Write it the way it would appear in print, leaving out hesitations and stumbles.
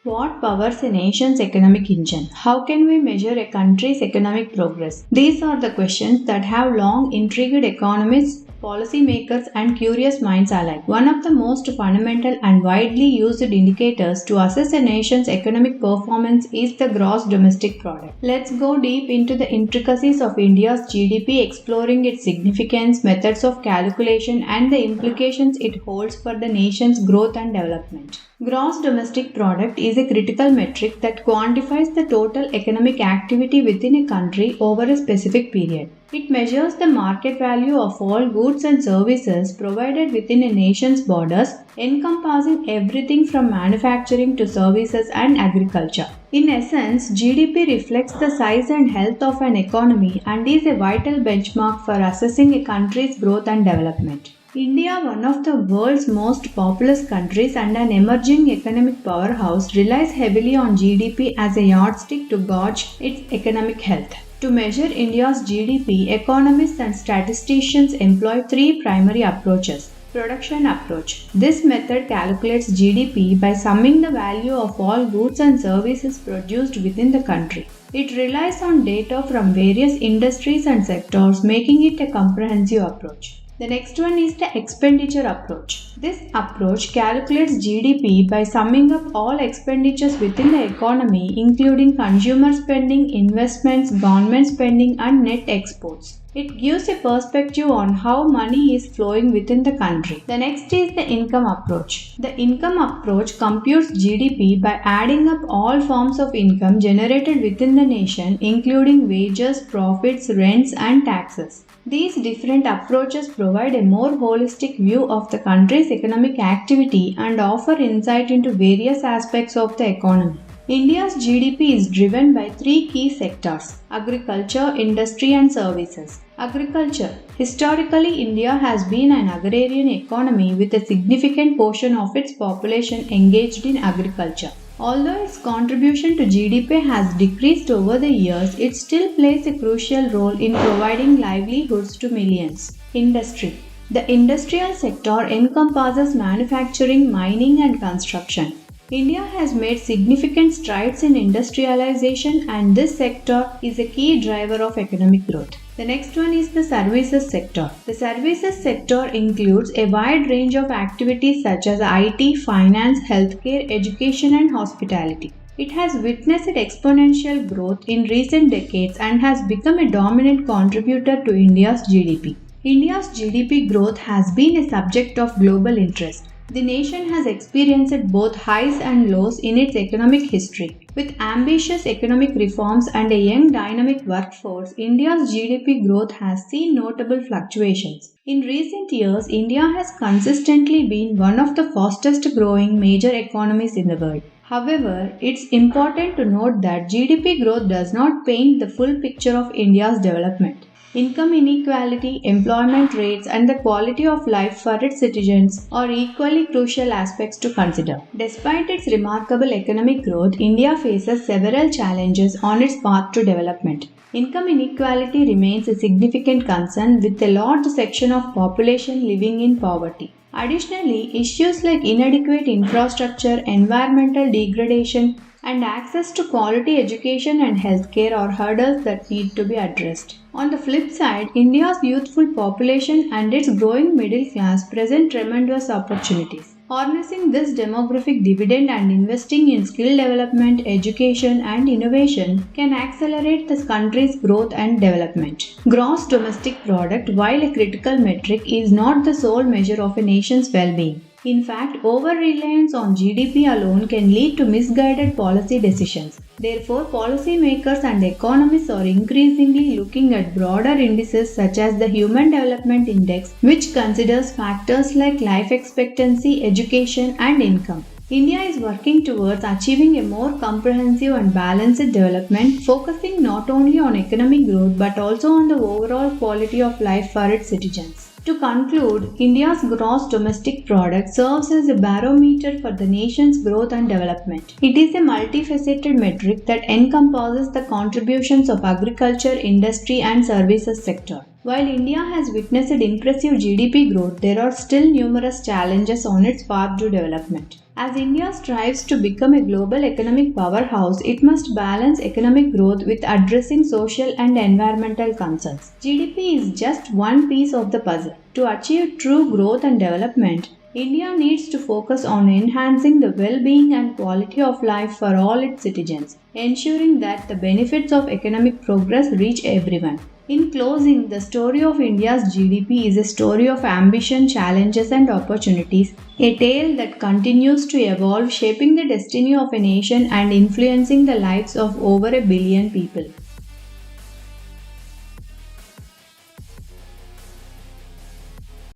What powers a nation's economic engine? How can we measure a country's economic progress? These are the questions that have long intrigued economists, policymakers, and curious minds alike. One of the most fundamental and widely used indicators to assess a nation's economic performance is the gross domestic product. Let's go deep into the intricacies of India's GDP, exploring its significance, methods of calculation, and the implications it holds for the nation's growth and development. Gross domestic product is a critical metric that quantifies the total economic activity within a country over a specific period. It measures the market value of all goods and services provided within a nation's borders, encompassing everything from manufacturing to services and agriculture. In essence, GDP reflects the size and health of an economy and is a vital benchmark for assessing a country's growth and development. India, one of the world's most populous countries and an emerging economic powerhouse, relies heavily on GDP as a yardstick to gauge its economic health. To measure India's GDP, economists and statisticians employ three primary approaches. Production approach. This method calculates GDP by summing the value of all goods and services produced within the country. It relies on data from various industries and sectors, making it a comprehensive approach. The next one is the expenditure approach. This approach calculates GDP by summing up all expenditures within the economy, including consumer spending, investments, government spending, and net exports. It gives a perspective on how money is flowing within the country. The next is the income approach. The income approach computes GDP by adding up all forms of income generated within the nation, including wages, profits, rents, and taxes. These different approaches provide a more holistic view of the country's economic activity and offer insight into various aspects of the economy. India's GDP is driven by three key sectors: agriculture, industry, and services. Agriculture. Historically, India has been an agrarian economy with a significant portion of its population engaged in agriculture. Although its contribution to GDP has decreased over the years, it still plays a crucial role in providing livelihoods to millions. Industry. The industrial sector encompasses manufacturing, mining, and construction. India has made significant strides in industrialization, and this sector is a key driver of economic growth. The next one is the services sector. The services sector includes a wide range of activities such as IT, finance, healthcare, education, and hospitality. It has witnessed exponential growth in recent decades and has become a dominant contributor to India's GDP. India's GDP growth has been a subject of global interest. The nation has experienced both highs and lows in its economic history. With ambitious economic reforms and a young dynamic workforce, India's GDP growth has seen notable fluctuations. In recent years, India has consistently been one of the fastest growing major economies in the world. However, it's important to note that GDP growth does not paint the full picture of India's development. Income inequality, employment rates, and the quality of life for its citizens are equally crucial aspects to consider. Despite its remarkable economic growth, India faces several challenges on its path to development. Income inequality remains a significant concern, with a large section of population living in poverty. Additionally, issues like inadequate infrastructure, environmental degradation, and access to quality education and healthcare are hurdles that need to be addressed. On the flip side, India's youthful population and its growing middle class present tremendous opportunities. Harnessing this demographic dividend and investing in skill development, education, and innovation can accelerate the country's growth and development. Gross domestic product, while a critical metric, is not the sole measure of a nation's well-being. In fact, over-reliance on GDP alone can lead to misguided policy decisions. Therefore, policymakers and economists are increasingly looking at broader indices such as the Human Development Index, which considers factors like life expectancy, education, and income. India is working towards achieving a more comprehensive and balanced development, focusing not only on economic growth but also on the overall quality of life for its citizens. To conclude, India's gross domestic product serves as a barometer for the nation's growth and development. It is a multifaceted metric that encompasses the contributions of agriculture, industry, and services sector. While India has witnessed impressive GDP growth, there are still numerous challenges on its path to development. As India strives to become a global economic powerhouse, it must balance economic growth with addressing social and environmental concerns. GDP is just one piece of the puzzle. To achieve true growth and development, India needs to focus on enhancing the well-being and quality of life for all its citizens, ensuring that the benefits of economic progress reach everyone. In closing, the story of India's GDP is a story of ambition, challenges, and opportunities, a tale that continues to evolve, shaping the destiny of a nation and influencing the lives of over a billion people.